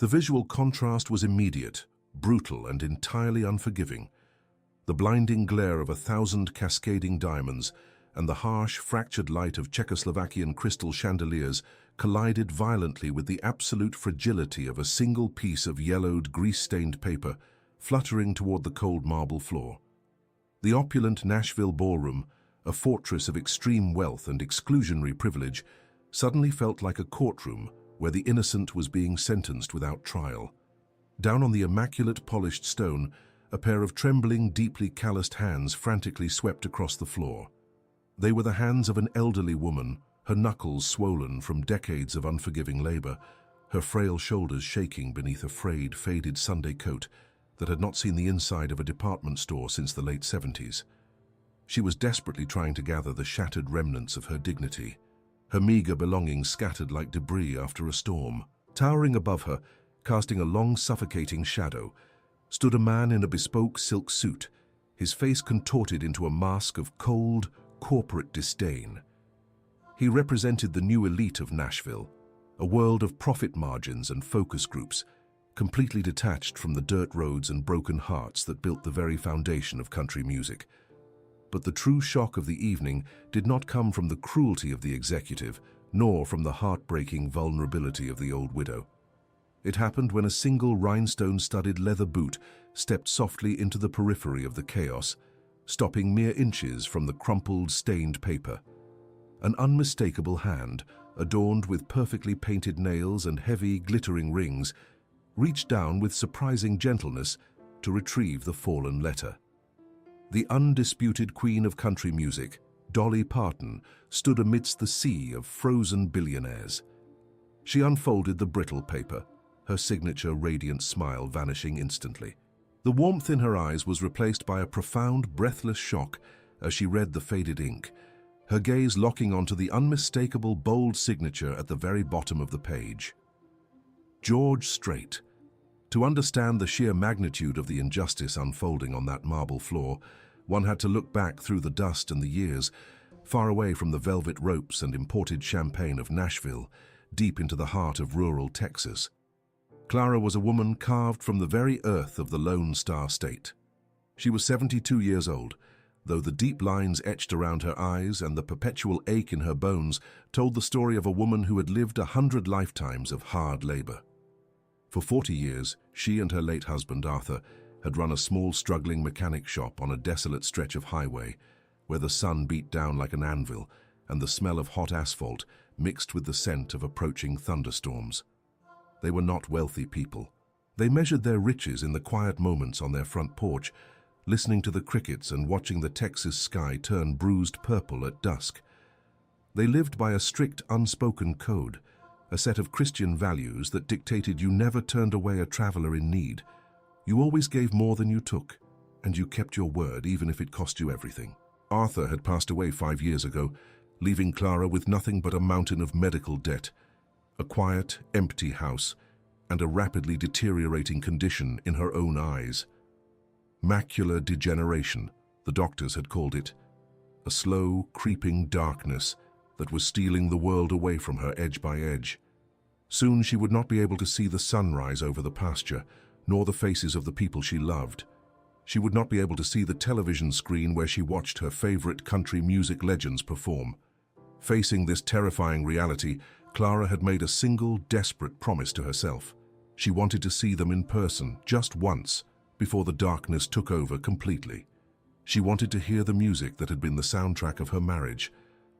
The visual contrast was immediate, brutal, and entirely unforgiving. The blinding glare of 1,000 cascading diamonds and the harsh, fractured light of Czechoslovakian crystal chandeliers collided violently with the absolute fragility of a single piece of yellowed, grease-stained paper fluttering toward the cold marble floor. The opulent Nashville ballroom, a fortress of extreme wealth and exclusionary privilege, suddenly felt like a courtroom where the innocent was being sentenced without trial. Down on the immaculate polished stone, a pair of trembling, deeply calloused hands frantically swept across the floor. They were the hands of an elderly woman, her knuckles swollen from decades of unforgiving labor, her frail shoulders shaking beneath a frayed, faded Sunday coat that had not seen the inside of a department store since the late 70s. She was desperately trying to gather the shattered remnants of her dignity, her meager belongings scattered like debris after a storm. Towering above her, casting a long, suffocating shadow, stood a man in a bespoke silk suit, his face contorted into a mask of cold, corporate disdain. He represented the new elite of Nashville, a world of profit margins and focus groups, completely detached from the dirt roads and broken hearts that built the very foundation of country music. But the true shock of the evening did not come from the cruelty of the executive, nor from the heartbreaking vulnerability of the old widow. It happened when a single rhinestone-studded leather boot stepped softly into the periphery of the chaos, stopping mere inches from the crumpled, stained paper. An unmistakable hand, adorned with perfectly painted nails and heavy, glittering rings, reached down with surprising gentleness to retrieve the fallen letter. The undisputed queen of country music, Dolly Parton, stood amidst the sea of frozen billionaires. She unfolded the brittle paper, her signature radiant smile vanishing instantly. The warmth in her eyes was replaced by a profound, breathless shock as she read the faded ink, her gaze locking onto the unmistakable, bold signature at the very bottom of the page. George Strait. To understand the sheer magnitude of the injustice unfolding on that marble floor, one had to look back through the dust and the years, far away from the velvet ropes and imported champagne of Nashville, deep into the heart of rural Texas. Clara was a woman carved from the very earth of the Lone Star State. She was 72 years old, though the deep lines etched around her eyes and the perpetual ache in her bones told the story of a woman who had lived 100 lifetimes of hard labor. For 40 years, she and her late husband, Arthur, had run a small, struggling mechanic shop on a desolate stretch of highway where the sun beat down like an anvil and the smell of hot asphalt mixed with the scent of approaching thunderstorms. They were not wealthy people. They measured their riches in the quiet moments on their front porch, listening to the crickets and watching the Texas sky turn bruised purple at dusk. They lived by a strict, unspoken code, a set of Christian values that dictated you never turned away a traveler in need. You always gave more than you took, and you kept your word even if it cost you everything. Arthur had passed away 5 years ago, leaving Clara with nothing but a mountain of medical debt, a quiet, empty house, and a rapidly deteriorating condition in her own eyes. Macular degeneration, the doctors had called it, a slow, creeping darkness that was stealing the world away from her edge by edge. Soon she would not be able to see the sunrise over the pasture, nor the faces of the people she loved. She would not be able to see the television screen where she watched her favorite country music legends perform. Facing this terrifying reality, Clara had made a single, desperate promise to herself. She wanted to see them in person, just once, before the darkness took over completely. She wanted to hear the music that had been the soundtrack of her marriage,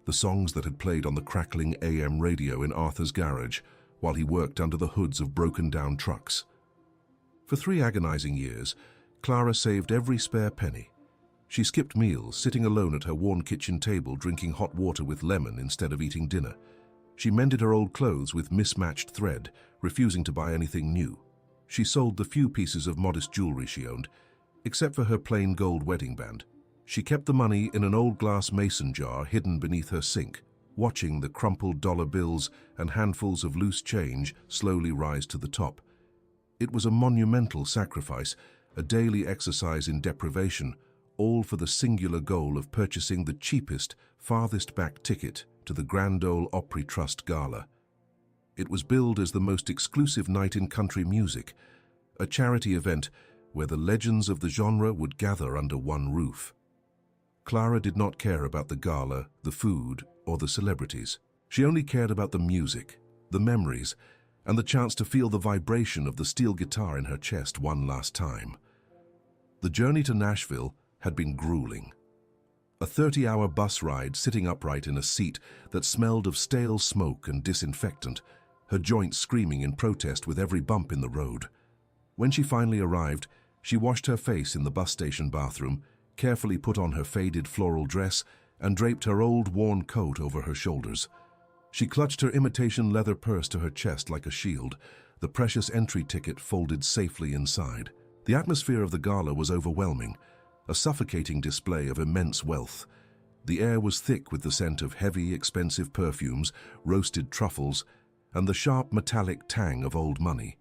the songs that had played on the crackling AM radio in Arthur's garage while he worked under the hoods of broken-down trucks. For 3 agonizing years, Clara saved every spare penny. She skipped meals, sitting alone at her worn kitchen table drinking hot water with lemon instead of eating dinner. She mended her old clothes with mismatched thread, refusing to buy anything new. She sold the few pieces of modest jewelry she owned, except for her plain gold wedding band. She kept the money in an old glass mason jar hidden beneath her sink, watching the crumpled dollar bills and handfuls of loose change slowly rise to the top. It was a monumental sacrifice, a daily exercise in deprivation, all for the singular goal of purchasing the cheapest, farthest back ticket to the Grand Ole Opry Trust Gala. It was billed as the most exclusive night in country music, a charity event where the legends of the genre would gather under one roof. Clara did not care about the gala, the food, or the celebrities. She only cared about the music, the memories, and the chance to feel the vibration of the steel guitar in her chest one last time. The journey to Nashville had been grueling. A 30-hour bus ride sitting upright in a seat that smelled of stale smoke and disinfectant, her joints screaming in protest with every bump in the road. When she finally arrived, she washed her face in the bus station bathroom, carefully put on her faded floral dress, and draped her old worn coat over her shoulders. She clutched her imitation leather purse to her chest like a shield, the precious entry ticket folded safely inside. The atmosphere of the gala was overwhelming, a suffocating display of immense wealth. The air was thick with the scent of heavy, expensive perfumes, roasted truffles, and the sharp metallic tang of old money.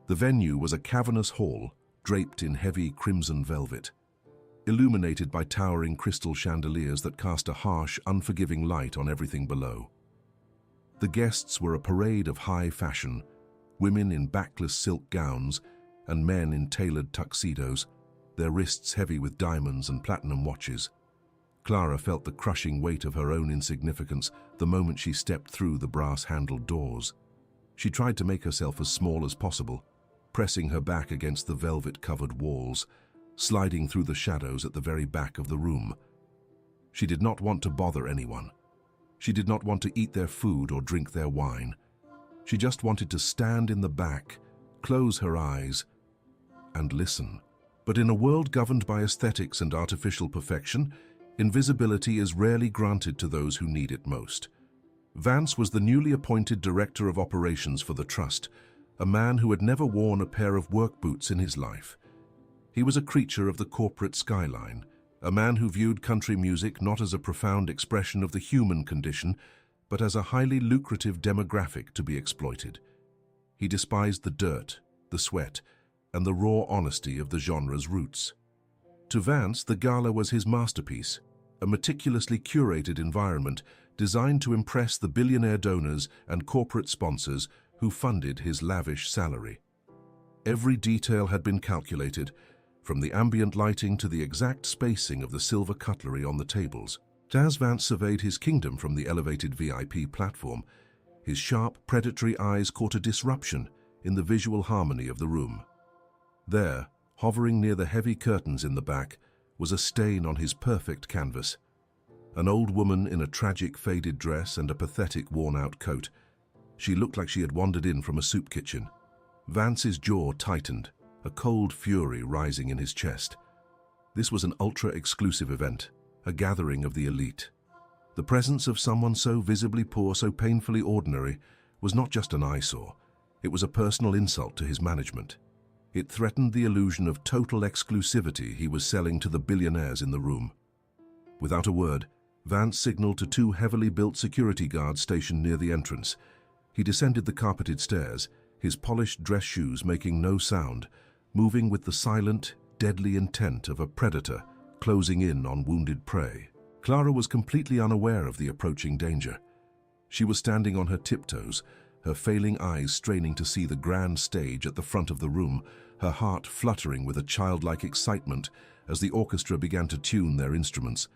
The venue was a cavernous hall, draped in heavy crimson velvet, illuminated by towering crystal chandeliers that cast a harsh, unforgiving light on everything below. The guests were a parade of high fashion, women in backless silk gowns and men in tailored tuxedos, their wrists heavy with diamonds and platinum watches. Clara felt the crushing weight of her own insignificance the moment she stepped through the brass-handled doors. She tried to make herself as small as possible, pressing her back against the velvet-covered walls, sliding through the shadows at the very back of the room. She did not want to bother anyone. She did not want to eat their food or drink their wine. She just wanted to stand in the back, close her eyes, and listen. But in a world governed by aesthetics and artificial perfection, invisibility is rarely granted to those who need it most. Vance was the newly appointed director of operations for the trust, a man who had never worn a pair of work boots in his life. He was a creature of the corporate skyline, a man who viewed country music not as a profound expression of the human condition, but as a highly lucrative demographic to be exploited. He despised the dirt, the sweat, and the raw honesty of the genre's roots. To Vance, the gala was his masterpiece, a meticulously curated environment designed to impress the billionaire donors and corporate sponsors who funded his lavish salary. Every detail had been calculated, from the ambient lighting to the exact spacing of the silver cutlery on the tables. As Vance surveyed his kingdom from the elevated VIP platform, his sharp, predatory eyes caught a disruption in the visual harmony of the room. There, hovering near the heavy curtains in the back, was a stain on his perfect canvas. An old woman in a tragic faded dress and a pathetic worn-out coat. She looked like she had wandered in from a soup kitchen. Vance's jaw tightened, a cold fury rising in his chest. This was an ultra-exclusive event, a gathering of the elite. The presence of someone so visibly poor, so painfully ordinary, was not just an eyesore. It was a personal insult to his management. It threatened the illusion of total exclusivity he was selling to the billionaires in the room. Without a word, Vance signaled to two heavily built security guards stationed near the entrance. He descended the carpeted stairs, his polished dress shoes making no sound, moving with the silent, deadly intent of a predator closing in on wounded prey. Clara was completely unaware of the approaching danger. She was standing on her tiptoes, her failing eyes straining to see the grand stage at the front of the room, her heart fluttering with a childlike excitement as the orchestra began to tune their instruments.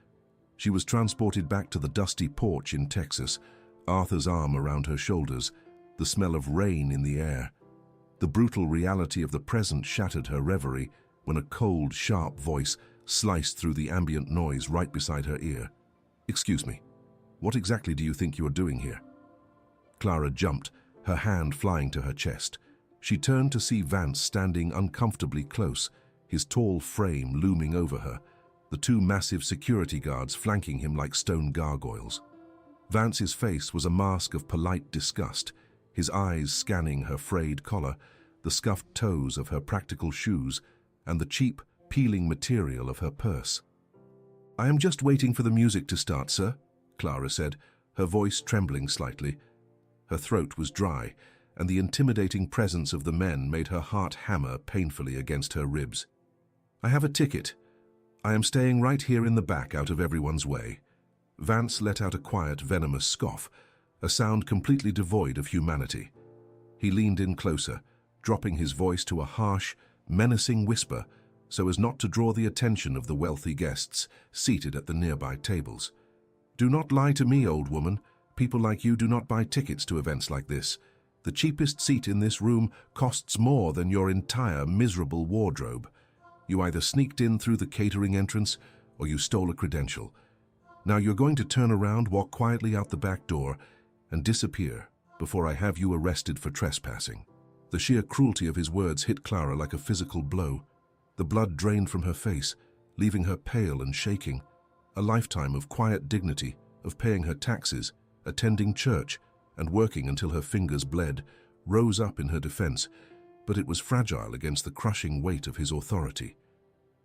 She was transported back to the dusty porch in Texas, Arthur's arm around her shoulders, the smell of rain in the air. The brutal reality of the present shattered her reverie when a cold, sharp voice sliced through the ambient noise right beside her ear. "Excuse me, what exactly do you think you are doing here?" Clara jumped, her hand flying to her chest. She turned to see Vance standing uncomfortably close, his tall frame looming over her, the two massive security guards flanking him like stone gargoyles. Vance's face was a mask of polite disgust, his eyes scanning her frayed collar, the scuffed toes of her practical shoes, and the cheap, peeling material of her purse. "I am just waiting for the music to start, sir," Clara said, her voice trembling slightly. Her throat was dry, and the intimidating presence of the men made her heart hammer painfully against her ribs. "I have a ticket. I am staying right here in the back out of everyone's way." Vance let out a quiet, venomous scoff, a sound completely devoid of humanity. He leaned in closer, dropping his voice to a harsh, menacing whisper so as not to draw the attention of the wealthy guests seated at the nearby tables. "Do not lie to me, old woman. People like you do not buy tickets to events like this. The cheapest seat in this room costs more than your entire miserable wardrobe. You either sneaked in through the catering entrance or you stole a credential. Now you're going to turn around, walk quietly out the back door, and disappear before I have you arrested for trespassing." The sheer cruelty of his words hit Clara like a physical blow. The blood drained from her face, leaving her pale and shaking. A lifetime of quiet dignity, of paying her taxes, attending church, and working until her fingers bled, rose up in her defense, but it was fragile against the crushing weight of his authority.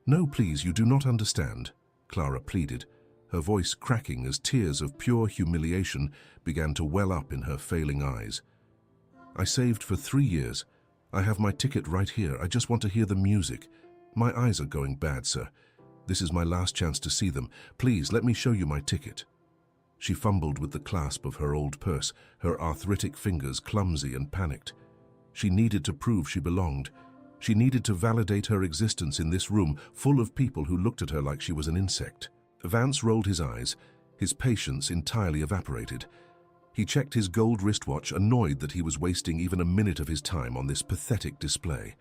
"No, please, you do not understand," Clara pleaded, her voice cracking as tears of pure humiliation began to well up in her failing eyes. "I saved for 3 years. I have my ticket right here. I just want to hear the music. My eyes are going bad, sir. This is my last chance to see them. Please, let me show you my ticket." She fumbled with the clasp of her old purse, her arthritic fingers clumsy and panicked. She needed to prove she belonged. She needed to validate her existence in this room full of people who looked at her like she was an insect. Vance rolled his eyes, his patience entirely evaporated. He checked his gold wristwatch, annoyed that he was wasting even a minute of his time on this pathetic display.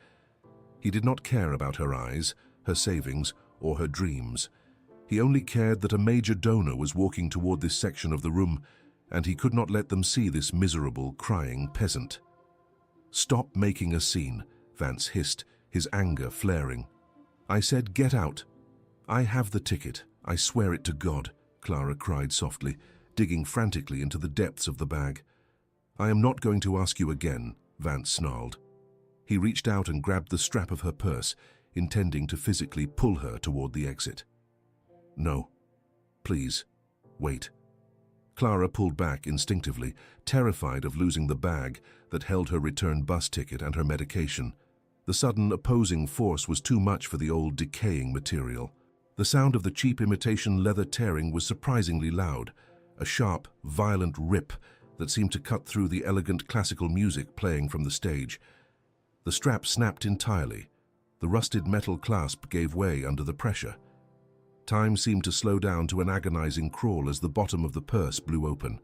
He did not care about her eyes, her savings, or her dreams. He only cared that a major donor was walking toward this section of the room, and he could not let them see this miserable, crying peasant. "Stop making a scene," Vance hissed, his anger flaring. "I said get out." "I have the ticket. I swear it to God," Clara cried softly, digging frantically into the depths of the bag. "I am not going to ask you again," Vance snarled. He reached out and grabbed the strap of her purse, intending to physically pull her toward the exit. "No. Please. Wait." Clara pulled back instinctively, terrified of losing the bag that held her return bus ticket and her medication. The sudden opposing force was too much for the old decaying material. The sound of the cheap imitation leather tearing was surprisingly loud, a sharp, violent rip that seemed to cut through the elegant classical music playing from the stage. The strap snapped entirely. The rusted metal clasp gave way under the pressure. Time seemed to slow down to an agonizing crawl as the bottom of the purse blew open.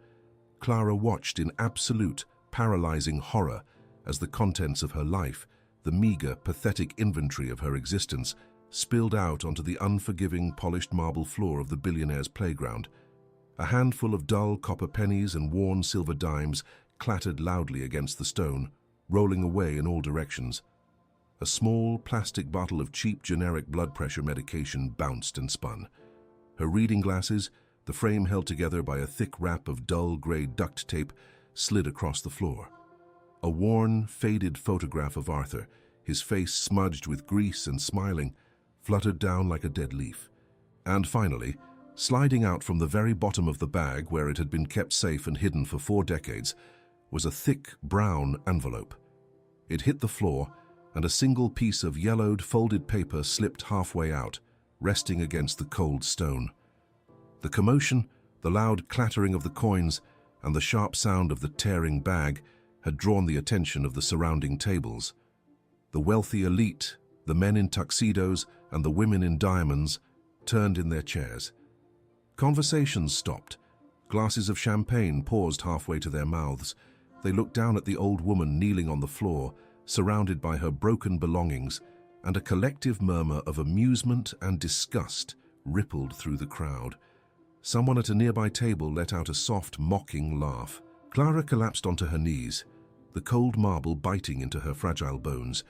Clara watched in absolute, paralyzing horror as the contents of her life, the meager, pathetic inventory of her existence, spilled out onto the unforgiving, polished marble floor of the billionaire's playground. A handful of dull copper pennies and worn silver dimes clattered loudly against the stone, rolling away in all directions. A small plastic bottle of cheap generic blood pressure medication bounced and spun. Her reading glasses, the frame held together by a thick wrap of dull gray duct tape, slid across the floor. A worn, faded photograph of Arthur, his face smudged with grease and smiling, fluttered down like a dead leaf. And finally, sliding out from the very bottom of the bag where it had been kept safe and hidden for 4 decades, was a thick, brown envelope. It hit the floor, and a single piece of yellowed, folded paper slipped halfway out, resting against the cold stone. The commotion, the loud clattering of the coins, and the sharp sound of the tearing bag had drawn the attention of the surrounding tables. The wealthy elite, the men in tuxedos and the women in diamonds, turned in their chairs. Conversations stopped. Glasses of champagne paused halfway to their mouths. They looked down at the old woman kneeling on the floor, surrounded by her broken belongings, and a collective murmur of amusement and disgust rippled through the crowd. Someone at a nearby table let out a soft, mocking laugh. Clara collapsed onto her knees, the cold marble biting into her fragile bones.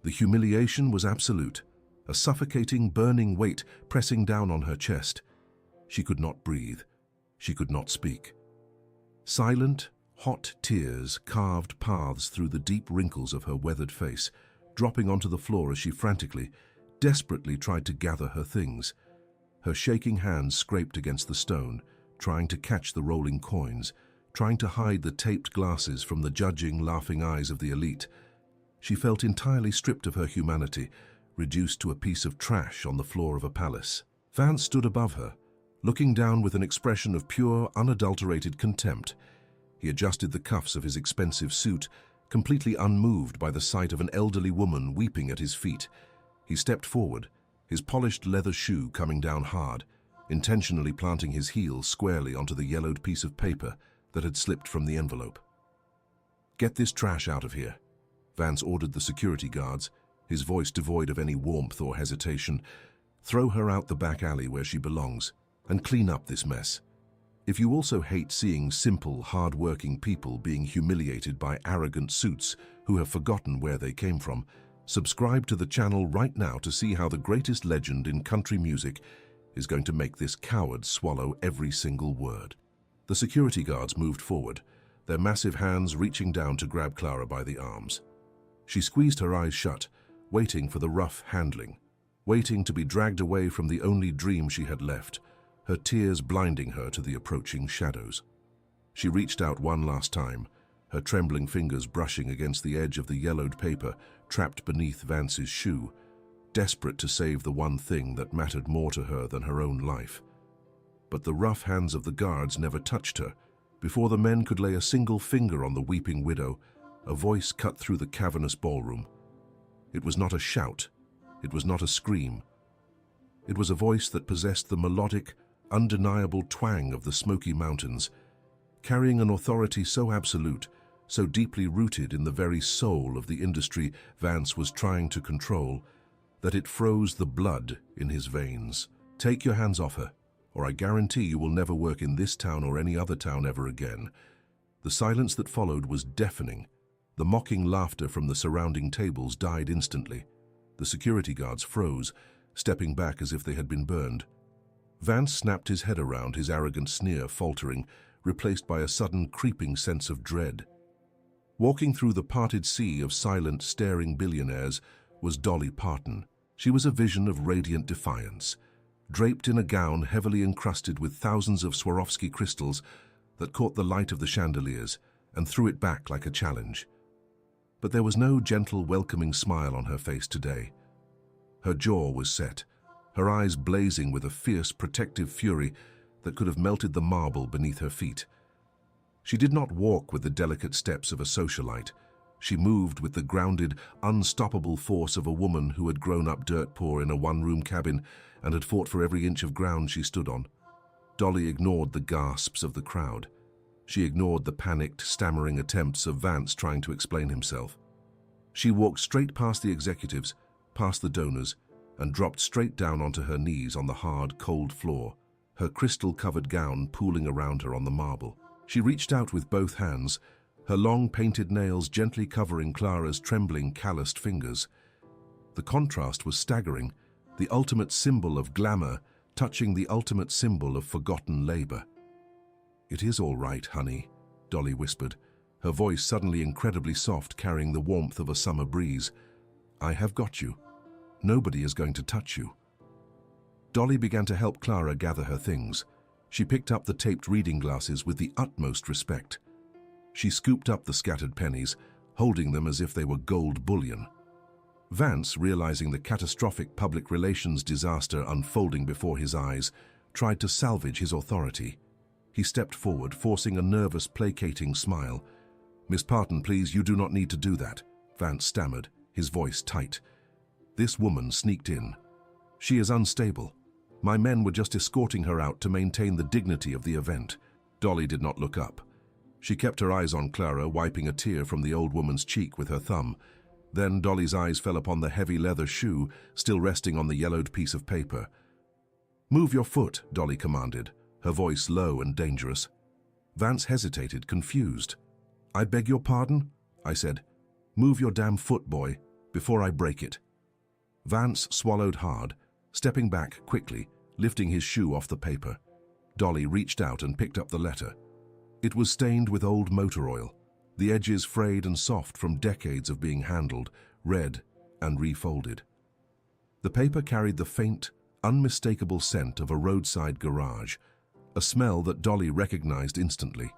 The humiliation was absolute, a suffocating, burning weight pressing down on her chest. She could not breathe. She could not speak. Silent, hot tears carved paths through the deep wrinkles of her weathered face, dropping onto the floor as she frantically, desperately tried to gather her things. Her shaking hands scraped against the stone, trying to catch the rolling coins, trying to hide the taped glasses from the judging, laughing eyes of the elite. She felt entirely stripped of her humanity, reduced to a piece of trash on the floor of a palace. Vance stood above her, looking down with an expression of pure, unadulterated contempt. He adjusted the cuffs of his expensive suit, completely unmoved by the sight of an elderly woman weeping at his feet. He stepped forward, his polished leather shoe coming down hard, intentionally planting his heel squarely onto the yellowed piece of paper that had slipped from the envelope. "Get this trash out of here," Vance ordered the security guards, his voice devoid of any warmth or hesitation. "Throw her out the back alley where she belongs, and clean up this mess. If you also hate seeing simple, hard-working people being humiliated by arrogant suits who have forgotten where they came from, subscribe to the channel right now to see how the greatest legend in country music is going to make this coward swallow every single word." The security guards moved forward, their massive hands reaching down to grab Clara by the arms. She squeezed her eyes shut, waiting for the rough handling, waiting to be dragged away from the only dream she had left, her tears blinding her to the approaching shadows. She reached out one last time, her trembling fingers brushing against the edge of the yellowed paper trapped beneath Vance's shoe, desperate to save the one thing that mattered more to her than her own life. But the rough hands of the guards never touched her. Before the men could lay a single finger on the weeping widow, a voice cut through the cavernous ballroom. It was not a shout. It was not a scream. It was a voice that possessed the melodic, undeniable twang of the Smoky Mountains, carrying an authority so absolute, so deeply rooted in the very soul of the industry Vance was trying to control, that it froze the blood in his veins. "Take your hands off her, or I guarantee you will never work in this town or any other town ever again." The silence that followed was deafening. The mocking laughter from the surrounding tables died instantly. The security guards froze, stepping back as if they had been burned. Vance snapped his head around, his arrogant sneer faltering, replaced by a sudden creeping sense of dread. Walking through the parted sea of silent, staring billionaires was Dolly Parton. She was a vision of radiant defiance, draped in a gown heavily encrusted with thousands of Swarovski crystals that caught the light of the chandeliers and threw it back like a challenge. But there was no gentle, welcoming smile on her face today. Her jaw was set, her eyes blazing with a fierce, protective fury that could have melted the marble beneath her feet. She did not walk with the delicate steps of a socialite. She moved with the grounded, unstoppable force of a woman who had grown up dirt poor in a one-room cabin and had fought for every inch of ground she stood on. Dolly ignored the gasps of the crowd. She ignored the panicked, stammering attempts of Vance trying to explain himself. She walked straight past the executives, past the donors, and dropped straight down onto her knees on the hard, cold floor, her crystal-covered gown pooling around her on the marble. She reached out with both hands, her long painted nails gently covering Clara's trembling, calloused fingers. The contrast was staggering, the ultimate symbol of glamour touching the ultimate symbol of forgotten labor. "It is all right, honey," Dolly whispered, her voice suddenly incredibly soft, carrying the warmth of a summer breeze. "I have got you. Nobody is going to touch you." Dolly began to help Clara gather her things. She picked up the taped reading glasses with the utmost respect. She scooped up the scattered pennies, holding them as if they were gold bullion. Vance, realizing the catastrophic public relations disaster unfolding before his eyes, tried to salvage his authority. He stepped forward, forcing a nervous, placating smile. "Miss Parton, please, you do not need to do that," Vance stammered, his voice tight. "This woman sneaked in. She is unstable. My men were just escorting her out to maintain the dignity of the event." Dolly did not look up. She kept her eyes on Clara, wiping a tear from the old woman's cheek with her thumb. Then Dolly's eyes fell upon the heavy leather shoe still resting on the yellowed piece of paper. "Move your foot," Dolly commanded, her voice low and dangerous. Vance hesitated, confused. "I beg your pardon?" I said. "Move your damn foot, boy, before I break it." Vance swallowed hard, stepping back quickly, lifting his shoe off the paper. Dolly reached out and picked up the letter. It was stained with old motor oil, the edges frayed and soft from decades of being handled, read, and refolded. The paper carried the faint, unmistakable scent of a roadside garage, a smell that Dolly recognized instantly,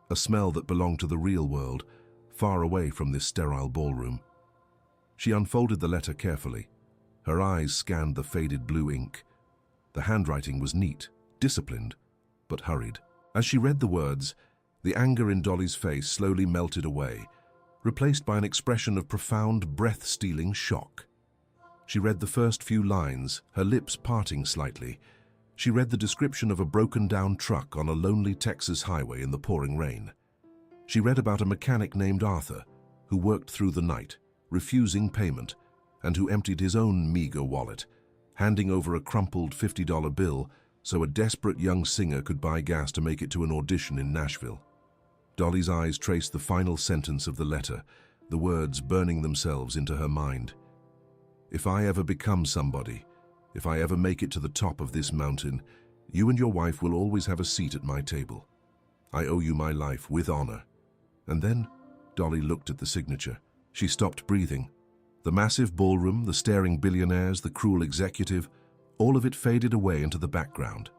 a smell that belonged to the real world, far away from this sterile ballroom. She unfolded the letter carefully. Her eyes scanned the faded blue ink. The handwriting was neat, disciplined, but hurried. As she read the words, The anger in Dolly's face slowly melted away, replaced by an expression of profound, breath-stealing shock. She read the first few lines, her lips parting slightly. She read the description of a broken-down truck on a lonely Texas highway in the pouring rain. She read about a mechanic named Arthur, who worked through the night, refusing payment, and who emptied his own meager wallet, handing over a crumpled $50 bill so a desperate young singer could buy gas to make it to an audition in Nashville. Dolly's eyes traced the final sentence of the letter, the words burning themselves into her mind. "If I ever become somebody, if I ever make it to the top of this mountain, you and your wife will always have a seat at my table. I owe you my life with honor." And then Dolly looked at the signature. She stopped breathing. The massive ballroom, the staring billionaires, the cruel executive, all of it faded away into the background.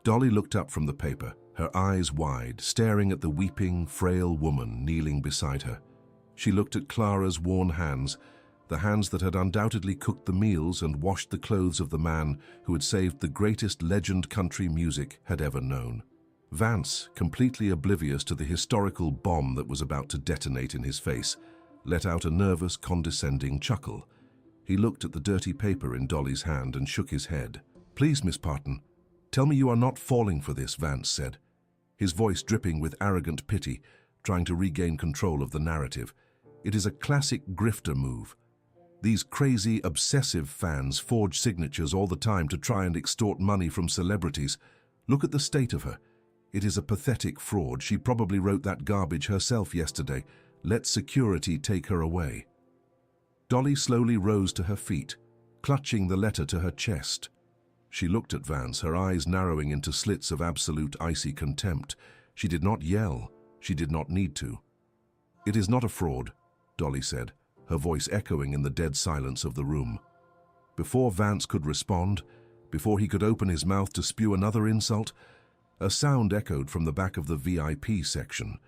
Dolly looked up from the paper, her eyes wide, staring at the weeping, frail woman kneeling beside her. She looked at Clara's worn hands, the hands that had undoubtedly cooked the meals and washed the clothes of the man who had saved the greatest legend country music had ever known. Vance, completely oblivious to the historical bomb that was about to detonate in his face, let out a nervous, condescending chuckle. He looked at the dirty paper in Dolly's hand and shook his head. "Please, Miss Parton, tell me you are not falling for this," Vance said, his voice dripping with arrogant pity, trying to regain control of the narrative. "It is a classic grifter move. These crazy, obsessive fans forge signatures all the time to try and extort money from celebrities. Look at the state of her. It is a pathetic fraud. She probably wrote that garbage herself yesterday. Let security take her away." Dolly slowly rose to her feet, clutching the letter to her chest. She looked at Vance, her eyes narrowing into slits of absolute icy contempt. She did not yell. She did not need to. "It is not a fraud," Dolly said, her voice echoing in the dead silence of the room. Before Vance could respond, before he could open his mouth to spew another insult, a sound echoed from the back of the VIP section.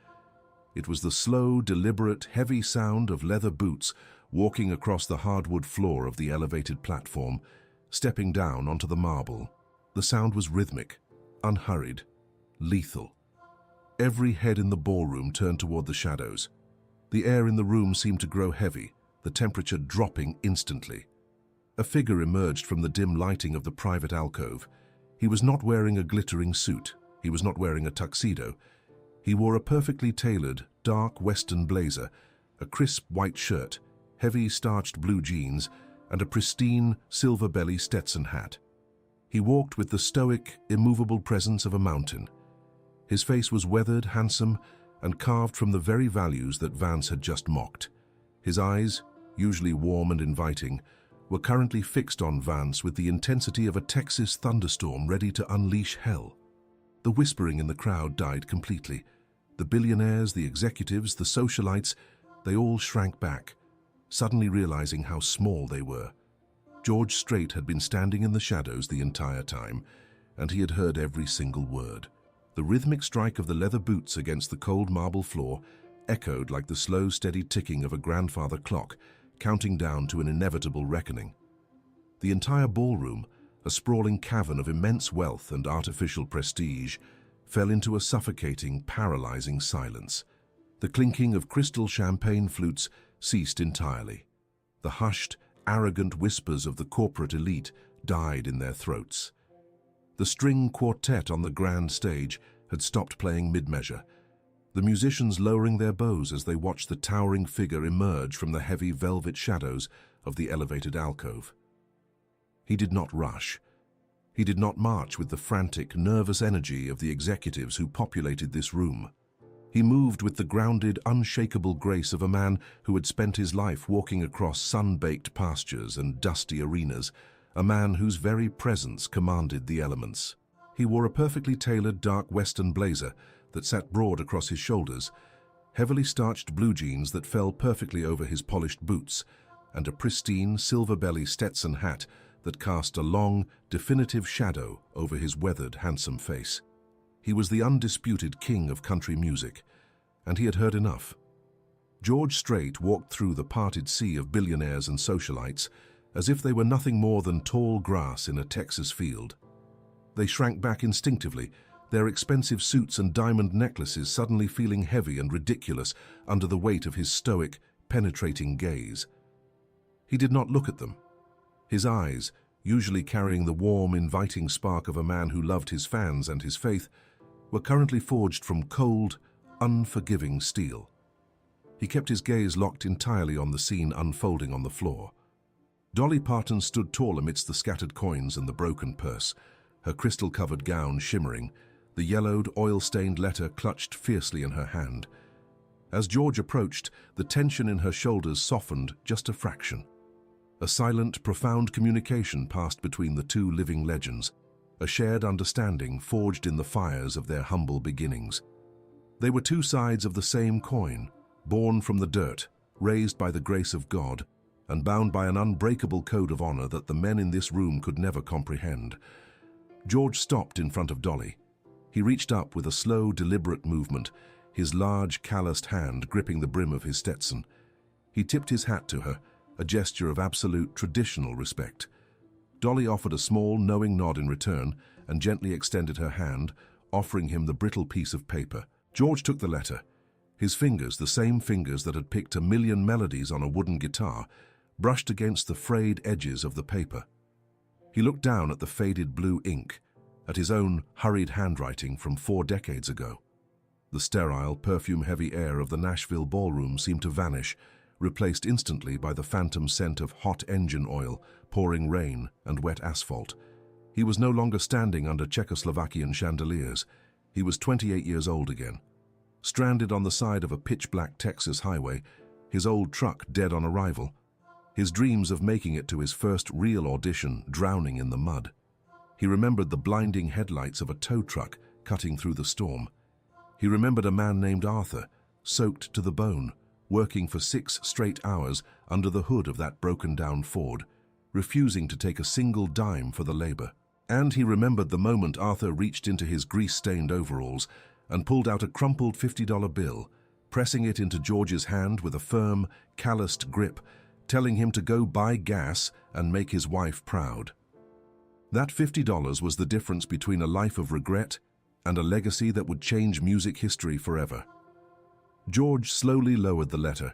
It was the slow, deliberate, heavy sound of leather boots walking across the hardwood floor of the elevated platform, stepping down onto the marble. The sound was rhythmic, unhurried, lethal. Every head in the ballroom turned toward the shadows. The air in the room seemed to grow heavy, the temperature dropping instantly. A figure emerged from the dim lighting of the private alcove. He was not wearing a glittering suit. He was not wearing a tuxedo. He wore a perfectly tailored, dark Western blazer, a crisp white shirt, heavy starched blue jeans, and a pristine silver belly Stetson hat. He walked with the stoic, immovable presence of a mountain. His face was weathered, handsome, and carved from the very values that Vance had just mocked. His eyes, usually warm and inviting, were currently fixed on Vance with the intensity of a Texas thunderstorm ready to unleash hell. The whispering in the crowd died completely. The billionaires, the executives, the socialites, they all shrank back, suddenly realizing how small they were. George Strait had been standing in the shadows the entire time, and he had heard every single word. The rhythmic strike of the leather boots against the cold marble floor echoed like the slow, steady ticking of a grandfather clock, counting down to an inevitable reckoning. The entire ballroom, a sprawling cavern of immense wealth and artificial prestige, fell into a suffocating, paralyzing silence. The clinking of crystal champagne flutes ceased entirely. The hushed, arrogant whispers of the corporate elite died in their throats. The string quartet on the grand stage had stopped playing mid-measure, the musicians lowering their bows as they watched the towering figure emerge from the heavy velvet shadows of the elevated alcove. He did not rush. He did not march with the frantic, nervous energy of the executives who populated this room. He moved with the grounded, unshakable grace of a man who had spent his life walking across sun-baked pastures and dusty arenas, a man whose very presence commanded the elements. He wore a perfectly tailored dark Western blazer that sat broad across his shoulders, heavily starched blue jeans that fell perfectly over his polished boots, and a pristine silver belly Stetson hat that cast a long, definitive shadow over his weathered, handsome face. He was the undisputed king of country music, and he had heard enough. George Strait walked through the parted sea of billionaires and socialites as if they were nothing more than tall grass in a Texas field. They shrank back instinctively, their expensive suits and diamond necklaces suddenly feeling heavy and ridiculous under the weight of his stoic, penetrating gaze. He did not look at them. His eyes, usually carrying the warm, inviting spark of a man who loved his fans and his faith, were currently forged from cold, unforgiving steel. He kept his gaze locked entirely on the scene unfolding on the floor. Dolly Parton stood tall amidst the scattered coins and the broken purse, her crystal-covered gown shimmering, the yellowed, oil-stained letter clutched fiercely in her hand. As George approached, the tension in her shoulders softened just a fraction. A silent, profound communication passed between the two living legends, a shared understanding forged in the fires of their humble beginnings. They were two sides of the same coin, born from the dirt, raised by the grace of God, and bound by an unbreakable code of honor that the men in this room could never comprehend. George stopped in front of Dolly. He reached up with a slow, deliberate movement, his large, calloused hand gripping the brim of his Stetson. He tipped his hat to her, a gesture of absolute, traditional respect. Dolly offered a small, knowing nod in return and gently extended her hand, offering him the brittle piece of paper. George took the letter. His fingers, the same fingers that had picked a million melodies on a wooden guitar, brushed against the frayed edges of the paper. He looked down at the faded blue ink, at his own hurried handwriting from 4 decades ago. The sterile, perfume-heavy air of the Nashville ballroom seemed to vanish, replaced instantly by the phantom scent of hot engine oil, pouring rain, and wet asphalt. He was no longer standing under Czechoslovakian chandeliers. He was 28 years old again. Stranded on the side of a pitch-black Texas highway, his old truck dead on arrival, his dreams of making it to his first real audition drowning in the mud. He remembered the blinding headlights of a tow truck cutting through the storm. He remembered a man named Arthur, soaked to the bone, working for 6 straight hours under the hood of that broken-down Ford, refusing to take a single dime for the labor. And he remembered the moment Arthur reached into his grease-stained overalls and pulled out a crumpled $50 bill, pressing it into George's hand with a firm, calloused grip, telling him to go buy gas and make his wife proud. That $50 was the difference between a life of regret and a legacy that would change music history forever. George slowly lowered the letter.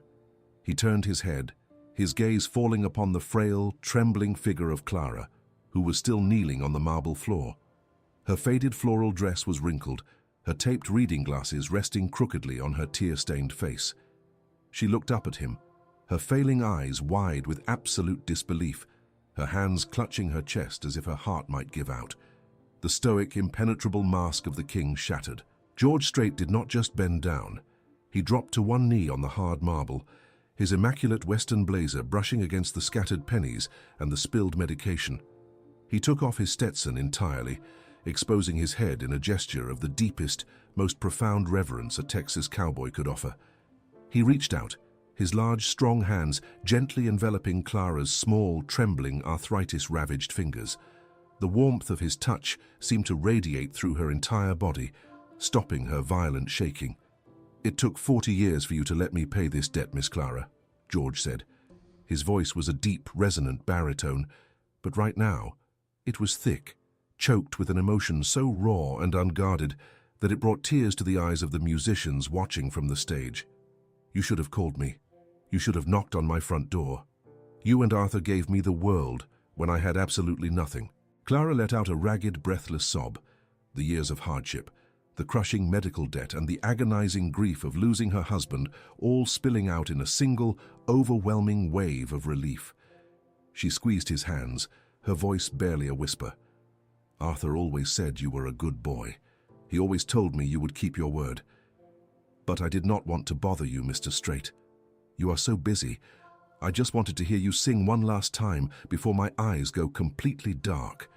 He turned his head, his gaze falling upon the frail, trembling figure of Clara, who was still kneeling on the marble floor. Her faded floral dress was wrinkled, her taped reading glasses resting crookedly on her tear-stained face. She looked up at him, her failing eyes wide with absolute disbelief, her hands clutching her chest as if her heart might give out. The stoic, impenetrable mask of the king shattered. George Strait did not just bend down. He dropped to one knee on the hard marble, his immaculate western blazer brushing against the scattered pennies and the spilled medication. He took off his Stetson entirely, exposing his head in a gesture of the deepest, most profound reverence a Texas cowboy could offer. He reached out, his large, strong hands gently enveloping Clara's small, trembling, arthritis-ravaged fingers. The warmth of his touch seemed to radiate through her entire body, stopping her violent shaking. "It took 40 years for you to let me pay this debt, Miss Clara," George said. His voice was a deep, resonant baritone, but right now, it was thick, choked with an emotion so raw and unguarded that it brought tears to the eyes of the musicians watching from the stage. "You should have called me. You should have knocked on my front door. You and Arthur gave me the world when I had absolutely nothing." Clara let out a ragged, breathless sob. The years of hardship, the crushing medical debt, and the agonizing grief of losing her husband all spilling out in a single, overwhelming wave of relief. She squeezed his hands, her voice barely a whisper. "Arthur always said you were a good boy. He always told me you would keep your word. But I did not want to bother you, Mr. Strait. You are so busy. I just wanted to hear you sing one last time before my eyes go completely dark."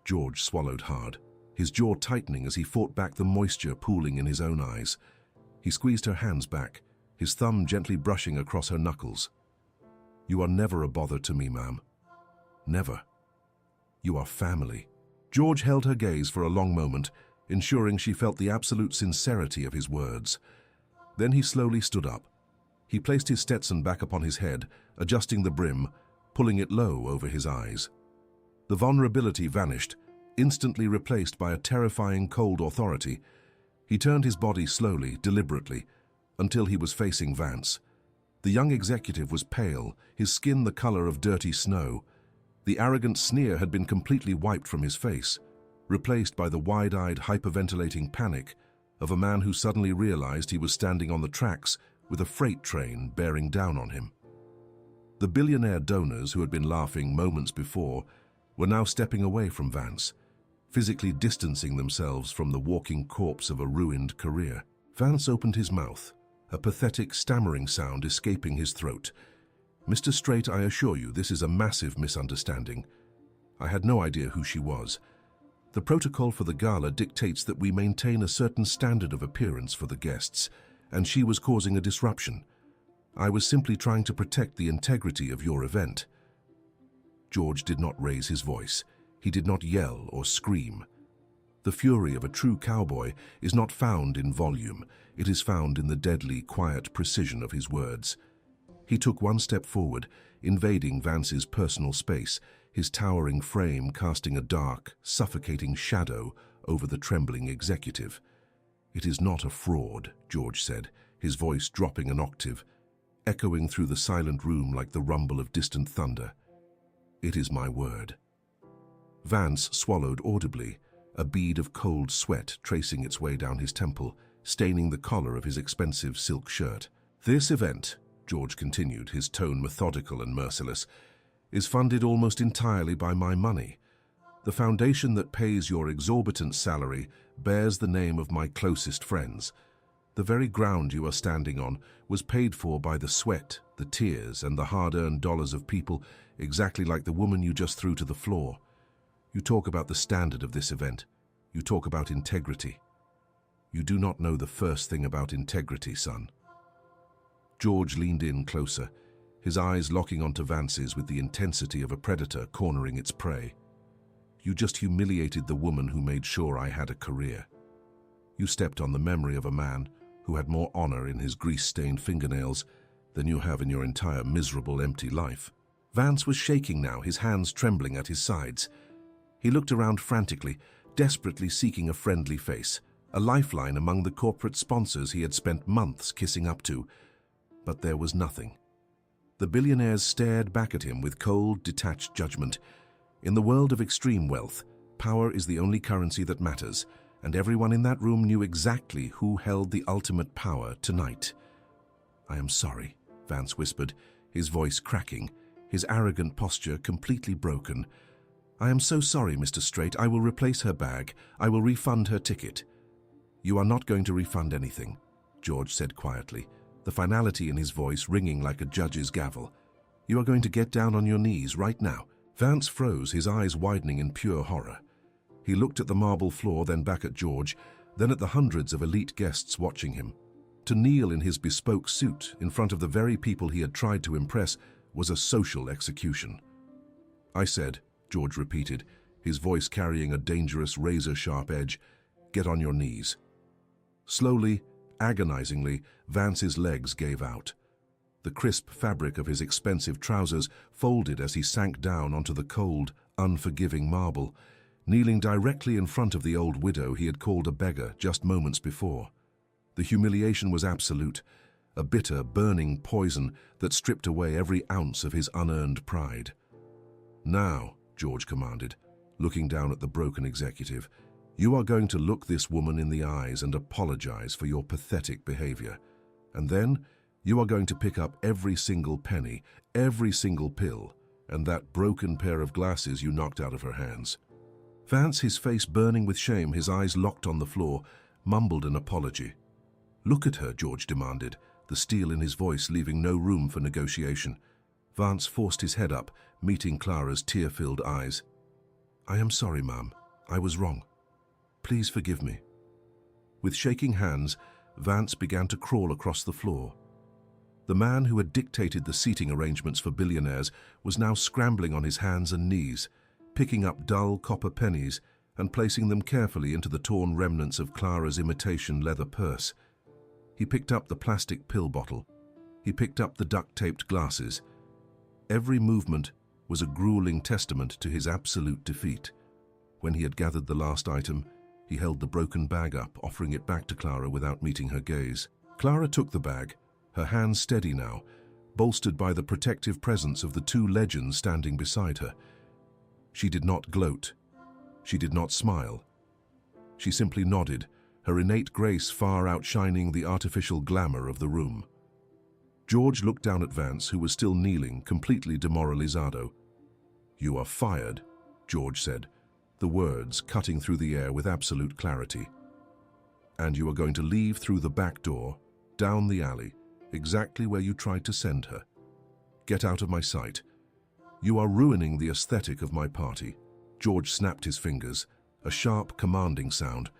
George swallowed hard, his jaw tightening as he fought back the moisture pooling in his own eyes. He squeezed her hands back, his thumb gently brushing across her knuckles. "You are never a bother to me, ma'am. Never. You are family." George held her gaze for a long moment, ensuring she felt the absolute sincerity of his words. Then he slowly stood up. He placed his Stetson back upon his head, adjusting the brim, pulling it low over his eyes. The vulnerability vanished, instantly replaced by a terrifying cold authority. He turned his body slowly, deliberately, until he was facing Vance. The young executive was pale, his skin the color of dirty snow. The arrogant sneer had been completely wiped from his face, replaced by the wide-eyed, hyperventilating panic of a man who suddenly realized he was standing on the tracks with a freight train bearing down on him. The billionaire donors who had been laughing moments before were now stepping away from Vance, physically distancing themselves from the walking corpse of a ruined career. Vance opened his mouth, a pathetic stammering sound escaping his throat. "Mr. Strait, I assure you, this is a massive misunderstanding. I had no idea who she was. The protocol for the gala dictates that we maintain a certain standard of appearance for the guests, and she was causing a disruption. I was simply trying to protect the integrity of your event." George did not raise his voice. He did not yell or scream. The fury of a true cowboy is not found in volume. It is found in the deadly, quiet precision of his words. He took one step forward, invading Vance's personal space, his towering frame casting a dark, suffocating shadow over the trembling executive. "It is not a fraud," George said, his voice dropping an octave, echoing through the silent room like the rumble of distant thunder. "It is my word." Vance swallowed audibly, a bead of cold sweat tracing its way down his temple, staining the collar of his expensive silk shirt. "This event," George continued, his tone methodical and merciless, "is funded almost entirely by my money. The foundation that pays your exorbitant salary bears the name of my closest friends. The very ground you are standing on was paid for by the sweat, the tears, and the hard-earned dollars of people exactly like the woman you just threw to the floor. You talk about the standard of this event. You talk about integrity. You do not know the first thing about integrity, son." George leaned in closer, his eyes locking onto Vance's with the intensity of a predator cornering its prey. "You just humiliated the woman who made sure I had a career. You stepped on the memory of a man who had more honor in his grease-stained fingernails than you have in your entire miserable, empty life." Vance was shaking now, his hands trembling at his sides. He looked around frantically, desperately seeking a friendly face, a lifeline among the corporate sponsors he had spent months kissing up to. But there was nothing. The billionaires stared back at him with cold, detached judgment. In the world of extreme wealth, power is the only currency that matters, and everyone in that room knew exactly who held the ultimate power tonight. "I am sorry," Vance whispered, his voice cracking, his arrogant posture completely broken. "I am so sorry, Mr. Strait. I will replace her bag. I will refund her ticket." "You are not going to refund anything," George said quietly, the finality in his voice ringing like a judge's gavel. "You are going to get down on your knees right now." Vance froze, his eyes widening in pure horror. He looked at the marble floor, then back at George, then at the hundreds of elite guests watching him. To kneel in his bespoke suit in front of the very people he had tried to impress was a social execution. "I said," George repeated, his voice carrying a dangerous razor-sharp edge, "get on your knees." Slowly, agonizingly, Vance's legs gave out. The crisp fabric of his expensive trousers folded as he sank down onto the cold, unforgiving marble, kneeling directly in front of the old widow he had called a beggar just moments before. The humiliation was absolute, a bitter, burning poison that stripped away every ounce of his unearned pride. "Now," George commanded, looking down at the broken executive, "you are going to look this woman in the eyes and apologize for your pathetic behavior. And then you are going to pick up every single penny, every single pill, and that broken pair of glasses you knocked out of her hands." Vance, his face burning with shame, his eyes locked on the floor, mumbled an apology. "Look at her," George demanded, the steel in his voice leaving no room for negotiation. Vance forced his head up, meeting Clara's tear-filled eyes. "I am sorry, ma'am. I was wrong. Please forgive me." With shaking hands, Vance began to crawl across the floor. The man who had dictated the seating arrangements for billionaires was now scrambling on his hands and knees, picking up dull copper pennies and placing them carefully into the torn remnants of Clara's imitation leather purse. He picked up the plastic pill bottle. He picked up the duct-taped glasses. Every movement was a grueling testament to his absolute defeat. When he had gathered the last item, he held the broken bag up, offering it back to Clara without meeting her gaze. Clara took the bag, her hands steady now, bolstered by the protective presence of the two legends standing beside her. She did not gloat. She did not smile. She simply nodded, her innate grace far outshining the artificial glamour of the room. George looked down at Vance, who was still kneeling, completely demoralizado. "You are fired," George said, the words cutting through the air with absolute clarity. "And you are going to leave through the back door, down the alley, exactly where you tried to send her. Get out of my sight. You are ruining the aesthetic of my party." George snapped his fingers, a sharp, commanding sound.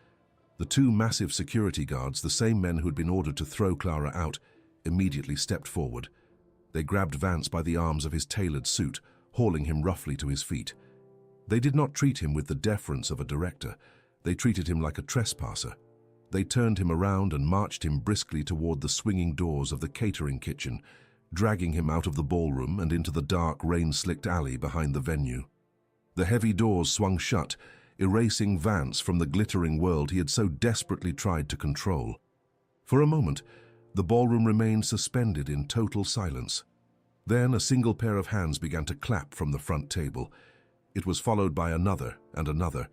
The two massive security guards, the same men who had been ordered to throw Clara out, immediately stepped forward. They grabbed Vance by the arms of his tailored suit, hauling him roughly to his feet. They did not treat him with the deference of a director. They treated him like a trespasser. They turned him around and marched him briskly toward the swinging doors of the catering kitchen, dragging him out of the ballroom and into the dark, rain-slicked alley behind the venue. The heavy doors swung shut, erasing Vance from the glittering world he had so desperately tried to control. For a moment, the ballroom remained suspended in total silence. Then a single pair of hands began to clap from the front table. It was followed by another and another,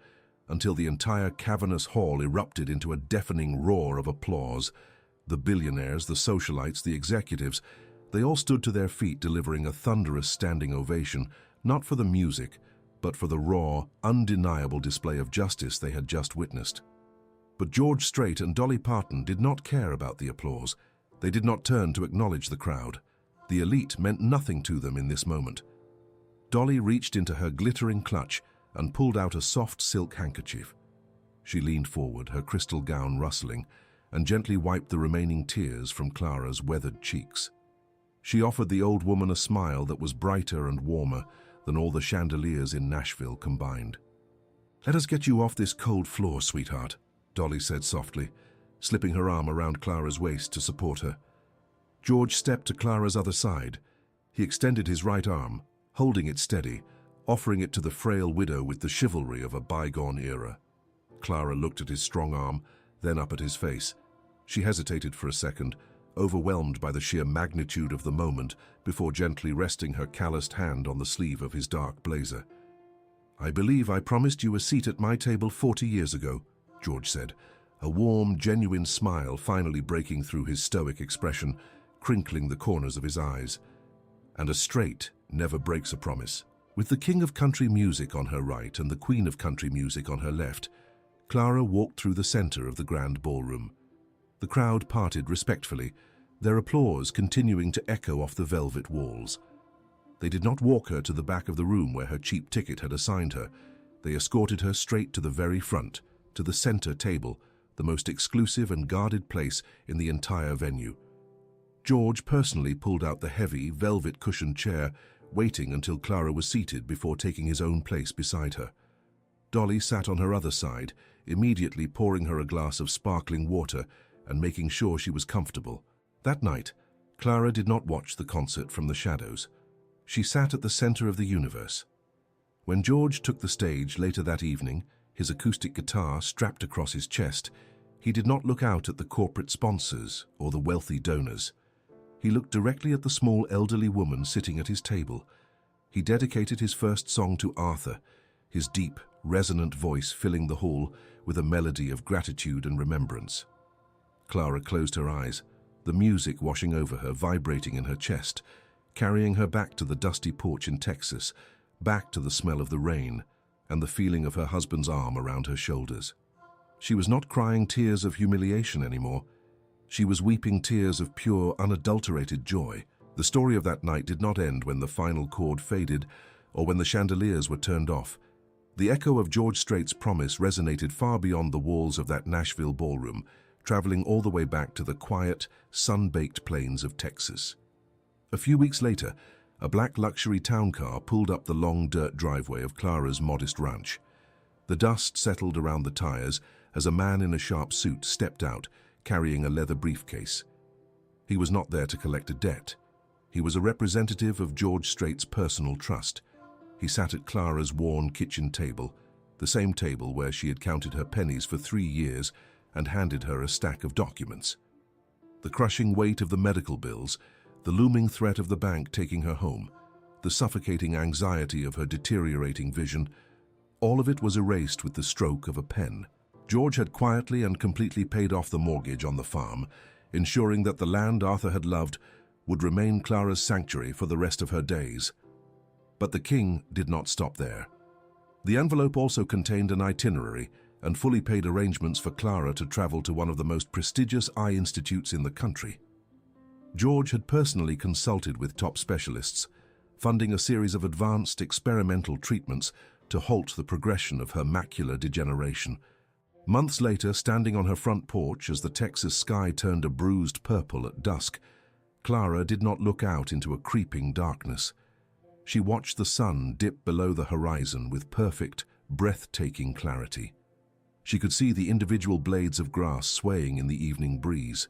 until the entire cavernous hall erupted into a deafening roar of applause. The billionaires, the socialites, the executives, they all stood to their feet, delivering a thunderous standing ovation, not for the music, but for the raw, undeniable display of justice they had just witnessed. But George Strait and Dolly Parton did not care about the applause. They did not turn to acknowledge the crowd. The elite meant nothing to them in this moment. Dolly reached into her glittering clutch and pulled out a soft silk handkerchief. She leaned forward, her crystal gown rustling, and gently wiped the remaining tears from Clara's weathered cheeks. She offered the old woman a smile that was brighter and warmer than all the chandeliers in Nashville combined. "Let us get you off this cold floor, sweetheart," Dolly said softly, slipping her arm around Clara's waist to support her. George stepped to Clara's other side. He extended his right arm, holding it steady, offering it to the frail widow with the chivalry of a bygone era. Clara looked at his strong arm, then up at his face. She hesitated for a second, overwhelmed by the sheer magnitude of the moment, before gently resting her calloused hand on the sleeve of his dark blazer. "I believe I promised you a seat at my table 40 years ago," George said, a warm, genuine smile finally breaking through his stoic expression, crinkling the corners of his eyes. "And a Strait never breaks a promise." With the king of country music on her right and the queen of country music on her left, Clara walked through the center of the grand ballroom. The crowd parted respectfully, their applause continuing to echo off the velvet walls. They did not walk her to the back of the room where her cheap ticket had assigned her. They escorted her straight to the very front, to the center table, the most exclusive and guarded place in the entire venue. George personally pulled out the heavy, velvet-cushioned chair, waiting until Clara was seated before taking his own place beside her. Dolly sat on her other side, immediately pouring her a glass of sparkling water and making sure she was comfortable. That night, Clara did not watch the concert from the shadows. She sat at the center of the universe. When George took the stage later that evening, his acoustic guitar strapped across his chest, he did not look out at the corporate sponsors or the wealthy donors. He looked directly at the small elderly woman sitting at his table. He dedicated his first song to Arthur, his deep, resonant voice filling the hall with a melody of gratitude and remembrance. Clara closed her eyes, the music washing over her, vibrating in her chest, carrying her back to the dusty porch in Texas, back to the smell of the rain and the feeling of her husband's arm around her shoulders. She was not crying tears of humiliation anymore. She was weeping tears of pure, unadulterated joy. The story of that night did not end when the final chord faded or when the chandeliers were turned off. The echo of George Strait's promise resonated far beyond the walls of that Nashville ballroom, traveling all the way back to the quiet, sun-baked plains of Texas. A few weeks later, a black luxury town car pulled up the long dirt driveway of Clara's modest ranch. The dust settled around the tires as a man in a sharp suit stepped out, carrying a leather briefcase. He was not there to collect a debt. He was a representative of George Strait's personal trust. He sat at Clara's worn kitchen table, the same table where she had counted her pennies for 3 years and handed her a stack of documents. The crushing weight of the medical bills, the looming threat of the bank taking her home, the suffocating anxiety of her deteriorating vision, all of it was erased with the stroke of a pen. George had quietly and completely paid off the mortgage on the farm, ensuring that the land Arthur had loved would remain Clara's sanctuary for the rest of her days. But the king did not stop there. The envelope also contained an itinerary and fully paid arrangements for Clara to travel to one of the most prestigious eye institutes in the country. George had personally consulted with top specialists, funding a series of advanced experimental treatments to halt the progression of her macular degeneration. Months later, standing on her front porch as the Texas sky turned a bruised purple at dusk, Clara did not look out into a creeping darkness. She watched the sun dip below the horizon with perfect, breathtaking clarity. She could see the individual blades of grass swaying in the evening breeze.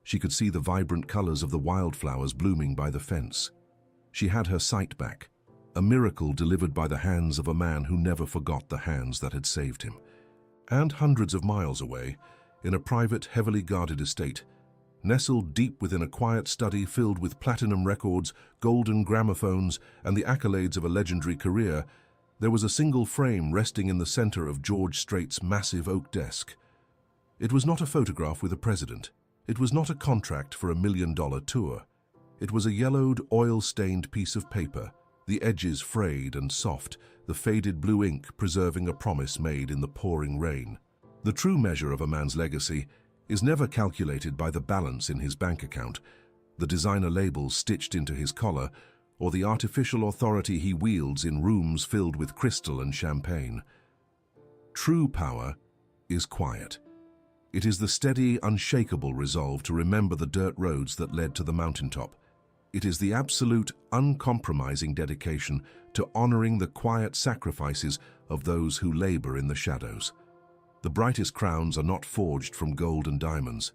She could see the vibrant colors of the wildflowers blooming by the fence. She had her sight back, a miracle delivered by the hands of a man who never forgot the hands that had saved him. And hundreds of miles away, in a private, heavily guarded estate, nestled deep within a quiet study filled with platinum records, golden gramophones, and the accolades of a legendary career, there was a single frame resting in the center of George Strait's massive oak desk. It was not a photograph with a president. It was not a contract for $1 million tour. It was a yellowed, oil-stained piece of paper, the edges frayed and soft, the faded blue ink preserving a promise made in the pouring rain. The true measure of a man's legacy is never calculated by the balance in his bank account, the designer labels stitched into his collar, or the artificial authority he wields in rooms filled with crystal and champagne. True power is quiet. It is the steady, unshakable resolve to remember the dirt roads that led to the mountaintop. It is the absolute, uncompromising dedication to honoring the quiet sacrifices of those who labor in the shadows. The brightest crowns are not forged from gold and diamonds.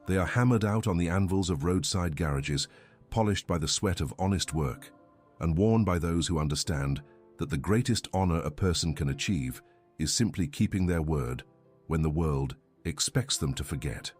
They are hammered out on the anvils of roadside garages, polished by the sweat of honest work, and worn by those who understand that the greatest honor a person can achieve is simply keeping their word when the world expects them to forget.